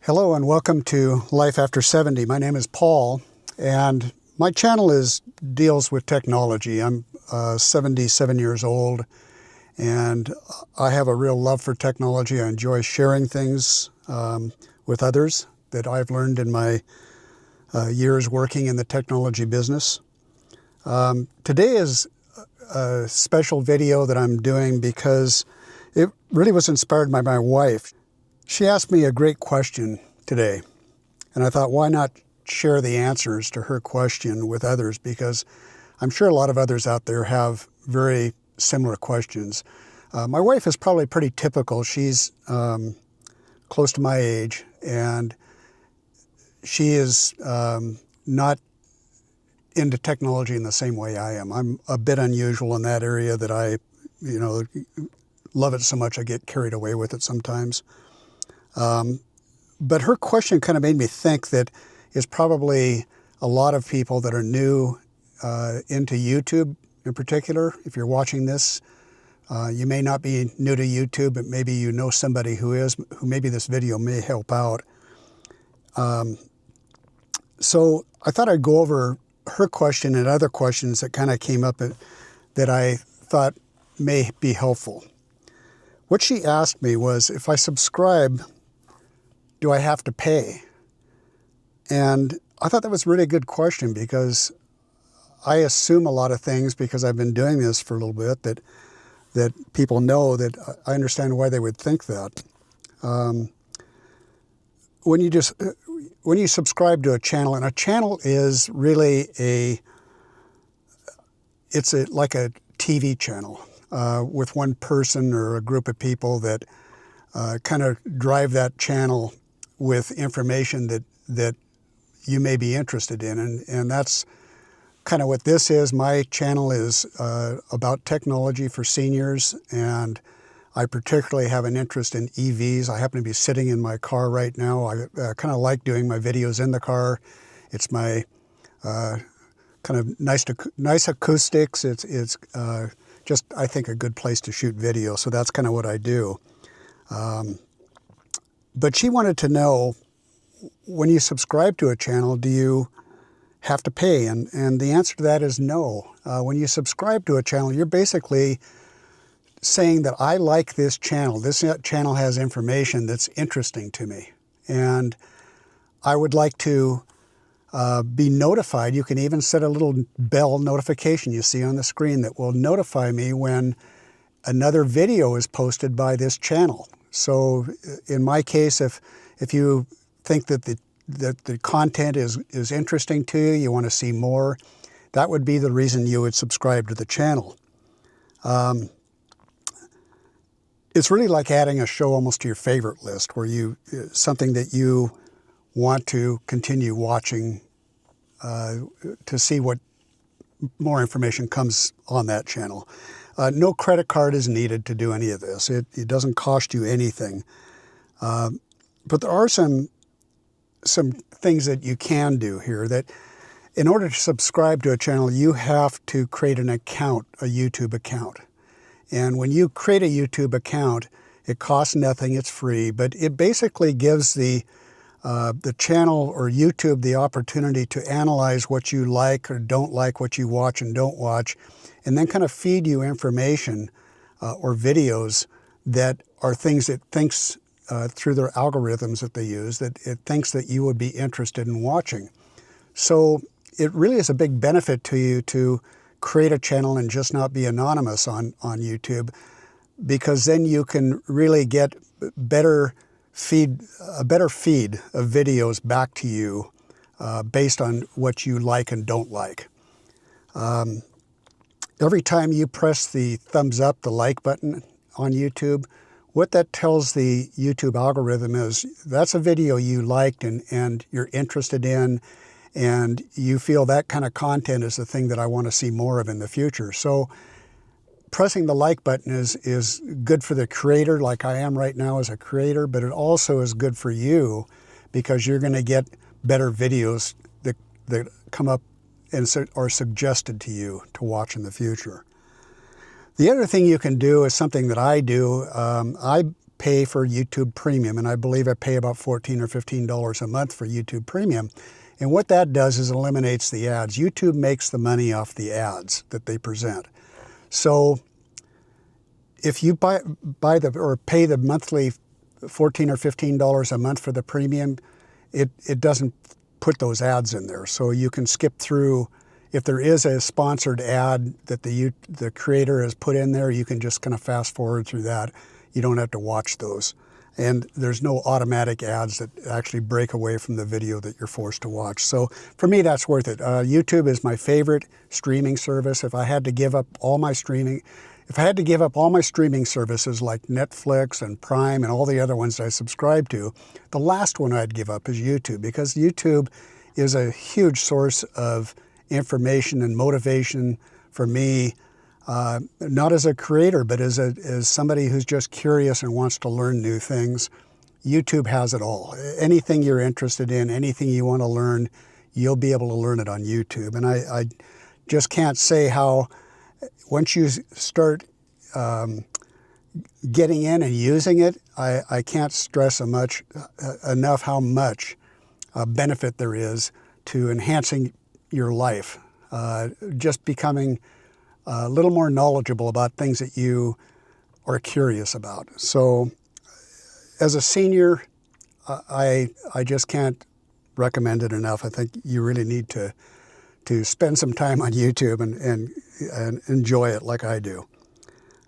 Hello and welcome to Life After 70. My name is Paul and my channel deals with technology. I'm 77 years old and I have a real love for technology. I enjoy sharing things with others that I've learned in my years working in the technology business. Today is a special video that I'm doing because it really was inspired by my wife. She asked me a great question today, and I thought, why not share the answers to her question with others, because I'm sure a lot of others out there have very similar questions. My wife is probably pretty typical. She's close to my age, and she is not into technology in the same way I am. I'm a bit unusual in that area that I love it so much I get carried away with it sometimes. But her question kind of made me think that is probably a lot of people that are new into YouTube in particular. If you're watching this, you may not be new to YouTube, but maybe you know somebody who is, who maybe this video may help out. So I thought I'd go over her question and other questions that kind of came up that I thought may be helpful. What she asked me was, if I subscribe, do I have to pay? And I thought that was a really good question, because I assume a lot of things, because I've been doing this for a little bit, that people know that I understand why they would think that. When you subscribe to a channel, and a channel is really like a TV channel with one person or a group of people that kind of drive that channel with information that you may be interested in. And that's kind of what this is. My channel is about technology for seniors, and I particularly have an interest in EVs. I happen to be sitting in my car right now. I kind of like doing my videos in the car. It's my kind of nice acoustics. It's just, I think, a good place to shoot video. So that's kind of what I do. But she wanted to know, when you subscribe to a channel, do you have to pay? And the answer to that is no. When you subscribe to a channel, you're basically saying that I like this channel. This channel has information that's interesting to me, and I would like to be notified. You can even set a little bell notification you see on the screen that will notify me when another video is posted by this channel. So in my case, if you think that the content is interesting to you, you want to see more, that would be the reason you would subscribe to the channel. It's really like adding a show almost to your favorite list, where something that you want to continue watching to see what more information comes on that channel. No credit card is needed to do any of this. It doesn't cost you anything. But there are some things that you can do here. That in order to subscribe to a channel, you have to create an account, a YouTube account. And when you create a YouTube account, it costs nothing, it's free, but it basically gives the channel or YouTube the opportunity to analyze what you like or don't like, what you watch and don't watch, and then kind of feed you information or videos that are things it thinks through their algorithms that they use, that it thinks that you would be interested in watching. So it really is a big benefit to you to create a channel and just not be anonymous on YouTube, because then you can really get a better feed of videos back to you based on what you like and don't like. Every time you press the thumbs up, the like button on YouTube, what that tells the YouTube algorithm is that's a video you liked and you're interested in, and you feel that kind of content is the thing that I want to see more of in the future. So pressing the like button is good for the creator, like I am right now as a creator, but it also is good for you, because you're going to get better videos that come up and are suggested to you to watch in the future. The other thing you can do is something that I do. I pay for YouTube Premium, and I believe I pay about $14 or $15 a month for YouTube Premium. And what that does is eliminates the ads. YouTube makes the money off the ads that they present. So if you buy or pay the monthly $14 or $15 a month for the premium, it doesn't put those ads in there. So you can skip through. If there is a sponsored ad that the creator has put in there, you can just kind of fast forward through that. You don't have to watch those. And there's no automatic ads that actually break away from the video that you're forced to watch. So for me, that's worth it. YouTube is my favorite streaming service. If I had to give up all my streaming services like Netflix and Prime and all the other ones I subscribe to, the last one I'd give up is YouTube, because YouTube is a huge source of information and motivation for me, not as a creator, but as somebody who's just curious and wants to learn new things. YouTube has it all. Anything you're interested in, anything you want to learn, you'll be able to learn it on YouTube. And I just can't say how, once you start getting in and using it, I can't stress enough how much benefit there is to enhancing your life, just becoming a little more knowledgeable about things that you are curious about. So as a senior, I just can't recommend it enough. I think you really need to spend some time on YouTube and enjoy it like I do.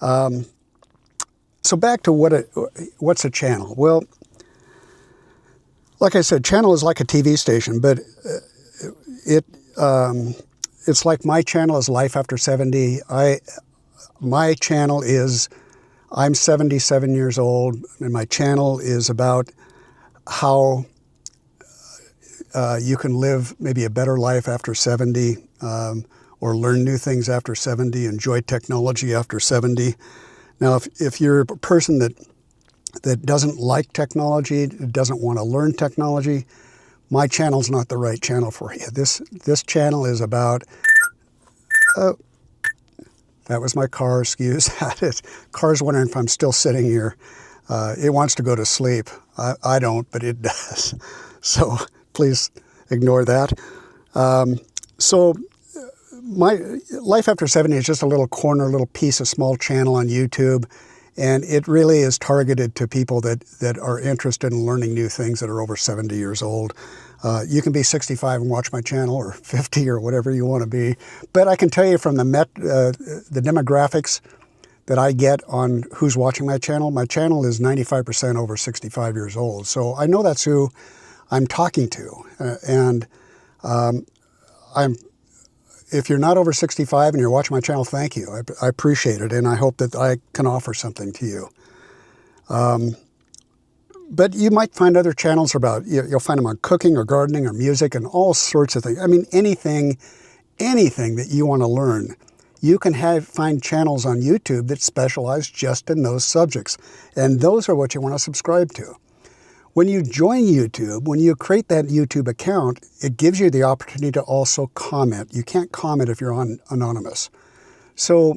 So back to what's a channel? Well, like I said, channel is like a TV station, but it's like my channel is Life After 70. My channel is, I'm 77 years old, and my channel is about how you can live maybe a better life after 70, or learn new things after 70, enjoy technology after 70. Now, if you're a person that doesn't like technology, doesn't want to learn technology, my channel's not the right channel for you. This channel is about, that was my car, excuse that. Car's wondering if I'm still sitting here. It wants to go to sleep. I don't, but it does. So please ignore that. So my Life After 70 is just a little piece, a small channel on YouTube. And it really is targeted to people that are interested in learning new things that are over 70 years old. You can be 65 and watch my channel, or 50 or whatever you want to be. But I can tell you from the demographics that I get on who's watching my channel is 95% over 65 years old. So I know that's who I'm talking to. If you're not over 65 and you're watching my channel, thank you. I appreciate it, and I hope that I can offer something to you. But you might find other channels about, you'll find them on cooking or gardening or music and all sorts of things. I mean, anything that you want to learn. You can find channels on YouTube that specialize just in those subjects, and those are what you want to subscribe to. When you join YouTube, when you create that YouTube account, it gives you the opportunity to also comment. You can't comment if you're anonymous. So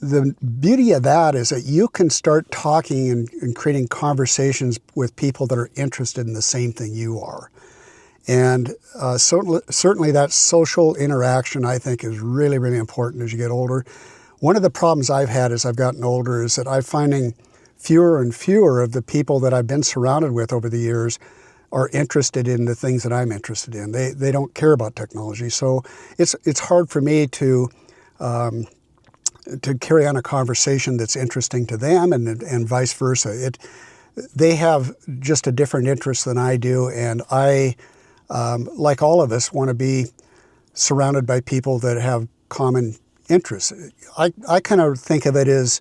the beauty of that is that you can start talking and creating conversations with people that are interested in the same thing you are. And certainly that social interaction, I think, is really, really important as you get older. One of the problems I've had as I've gotten older is that I'm finding fewer and fewer of the people that I've been surrounded with over the years are interested in the things that I'm interested in. They don't care about technology. So it's hard for me to carry on a conversation that's interesting to them, and vice versa. They have just a different interest than I do, and I, like all of us, want to be surrounded by people that have common interests. I kind of think of it as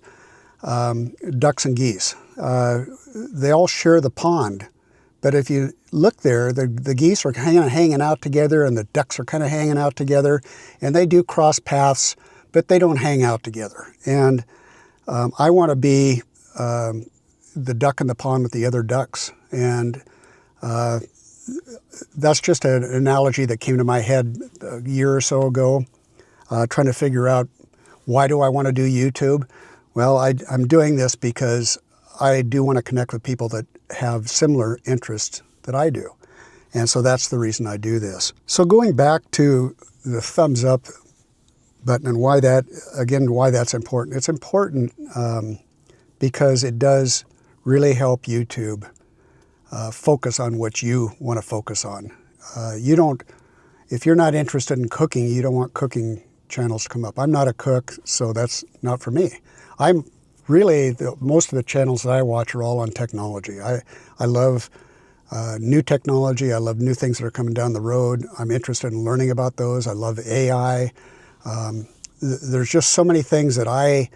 ducks and geese. They all share the pond, but if you look there, the geese are kind of hanging out together and the ducks are kind of hanging out together, and they do cross paths, but they don't hang out together. And I want to be the duck in the pond with the other ducks. And that's just an analogy that came to my head a year or so ago, trying to figure out, why do I want to do YouTube? Well, I'm doing this because I do want to connect with people that have similar interests that I do. And so that's the reason I do this. So going back to the thumbs up button and why that's important. It's important because it does really help YouTube focus on what you want to focus on. If you're not interested in cooking, you don't want cooking channels to come up. I'm not a cook, so that's not for me. Most of the channels that I watch are all on technology. I love new technology. I love new things that are coming down the road. I'm interested in learning about those. I love AI. There's just so many things that I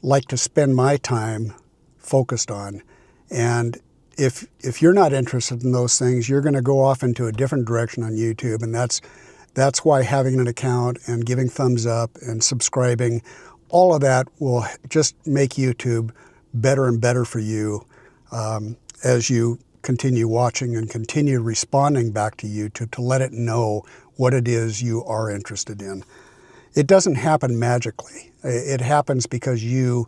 like to spend my time focused on. And if you're not interested in those things, you're going to go off into a different direction on YouTube. And that's why having an account and giving thumbs up and subscribing, all of that will just make YouTube better and better for you as you continue watching and continue responding back to YouTube to let it know what it is you are interested in. It doesn't happen magically. It happens because you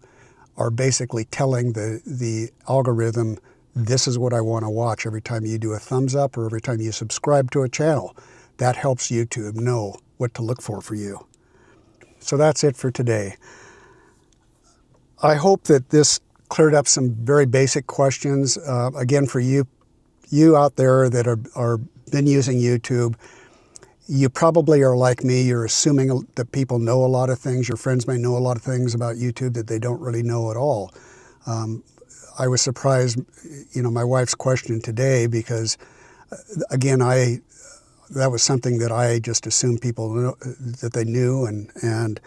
are basically telling the algorithm, this is what I want to watch every time you do a thumbs up or every time you subscribe to a channel. That helps YouTube know what to look for you. So that's it for today. I hope that this cleared up some very basic questions. Again, for you out there that are been using YouTube, you probably are like me. You're assuming that people know a lot of things. Your friends may know a lot of things about YouTube that they don't really know at all. I was surprised, my wife's question today because, again, that was something that I just assumed people know, that they knew, and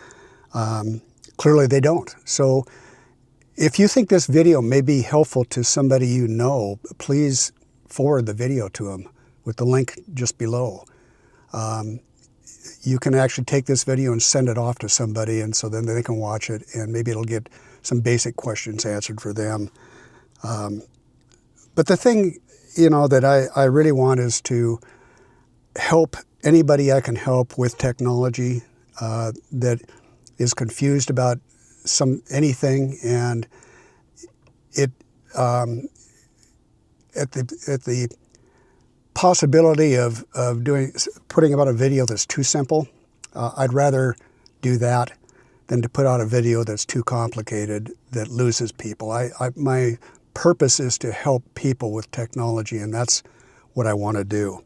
clearly they don't. So if you think this video may be helpful to somebody you know, please forward the video to them with the link just below. You can actually take this video and send it off to somebody, and so then they can watch it, and maybe it'll get some basic questions answered for them. But the thing, that I really want is to help anybody I can help with technology that is confused about anything, and it at the possibility of putting out a video that's too simple, I'd rather do that than to put out a video that's too complicated that loses people. My purpose is to help people with technology, and that's what I want to do.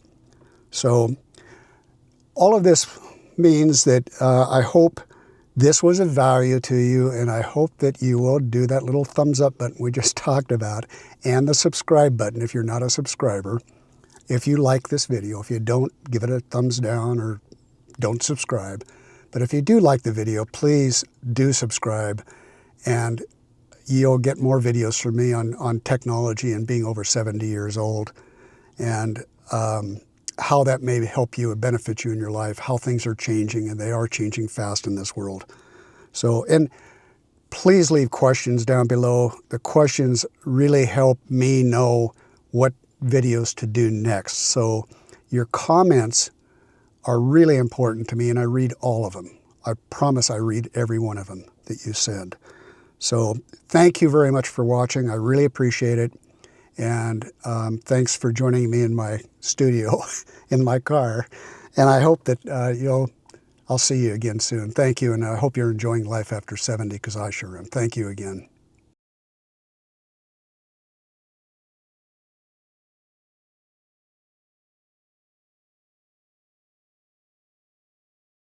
So all of this means that I hope this was of value to you, and I hope that you will do that little thumbs up button we just talked about and the subscribe button if you're not a subscriber. If you like this video, if you don't, give it a thumbs down or don't subscribe. But if you do like the video, please do subscribe, and you'll get more videos from me on technology and being over 70 years old, and how that may help you and benefit you in your life, how things are changing, and they are changing fast in this world. So, and please leave questions down below. The questions really help me know what videos to do next. So your comments are really important to me, and I read all of them. I promise I read every one of them that you send. So thank you very much for watching. I really appreciate it. And thanks for joining me in my studio, in my car. And I hope that I'll see you again soon. Thank you, and I hope you're enjoying life after 70, because I sure am. Thank you again.